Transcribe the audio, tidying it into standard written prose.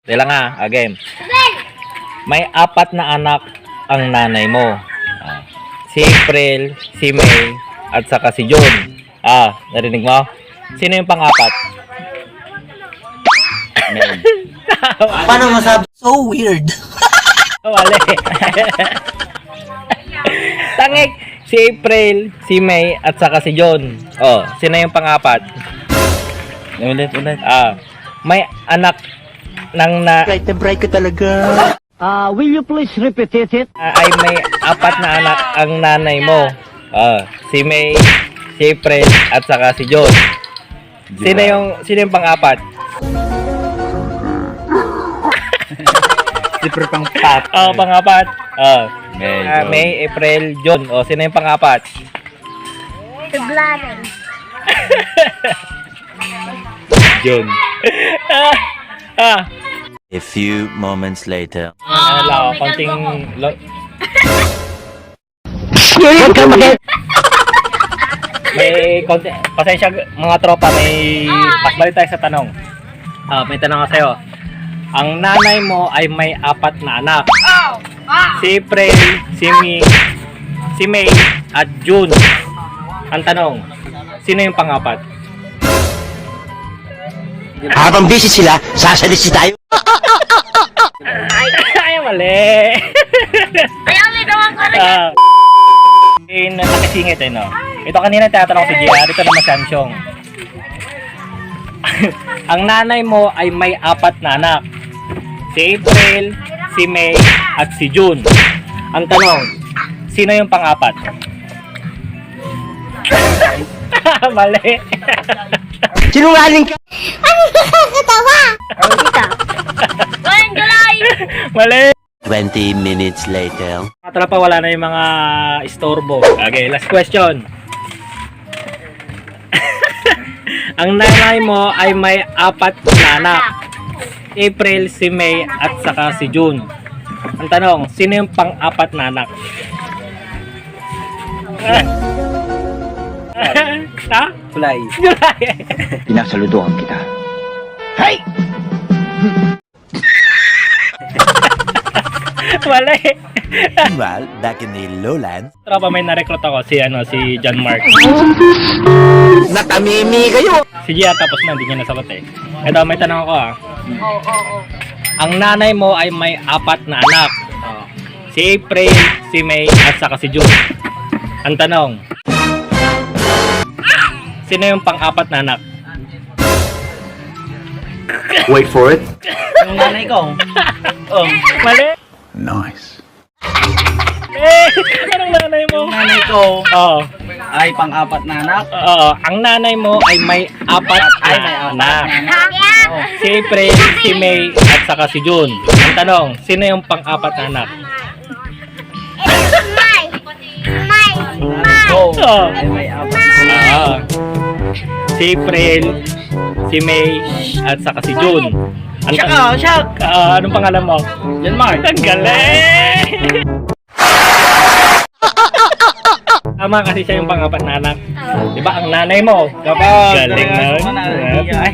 Dila nga, game. May apat na anak ang nanay mo. Si April, si May, at saka si June. Narinig mo? Sino yung pang-apat? May. Paano masabi? So weird. Mali. Tangik, si April, si May, at saka si June. Sino yung pang-apat? Ulit. May anak ng Bright na bright ka talaga. Will you please repeat it? ay may apat na anak ang nanay mo. Si May, si April, at saka si June. Sino yung pang-apat? Super pang pop. Pang-apat. May. May, April, June. Sino yung pang-apat? Tublanan. June. A few moments later. Konting may konti, pasensya mga tropa, may pasbalik tayo sa tanong. May tanong ako sa'yo. Ang nanay mo ay may apat na anak. Si April, si May, at June. Ang tanong, sino yung pang-apat? Habang busy sila, sasalis tayo. Ay, mali. Ayaw, may gawang ko rin. Nakisingit no? Ito kanina tinatanong si JR, ito naman si Ansyong. Ang nanay mo ay may apat na anak. Si April, si May, at si June. Ang tanong, sino yung pang-apat? Mali. Sinungaling ka. Walang July. Mali. 20 minutes later. Mga tropa, wala na yung mga istorbo. Okay, last question. Ang nanay mo ay may apat na anak. April, si May, at saka si June. Ang tanong, sino yung pang-apat na anak? Fly. Pinasaludoan kita. Hey! Mali. Meanwhile, back in the lowlands. Tropa, may na-recruit ako si John Mark. Natamimi kayo. Si Gia tapos na, hindi niya nasagot eh. Ito, may tanong ako Oo. Ang nanay mo ay may apat na anak. Si April, si May, at saka si June. Ang tanong, sino yung pang-apat na anak? Wait for it. Yung nanay ko. Mali. Nice. Anong nanay mo? Yung nanay ko ay pang-apat na anak. Ang nanay mo ay may apat na anak. Si April, si May, at saka si June. Ang tanong, sino yung pang-apat na anak? May. Ay may apat na anak. Si April, si May, at saka si June. Ang Siya. anong pangalan mo? John Mark. Ang galing! Tama kasi siya yung pang-apat na anak. Diba ang nanay mo? Kapag Galing na. ay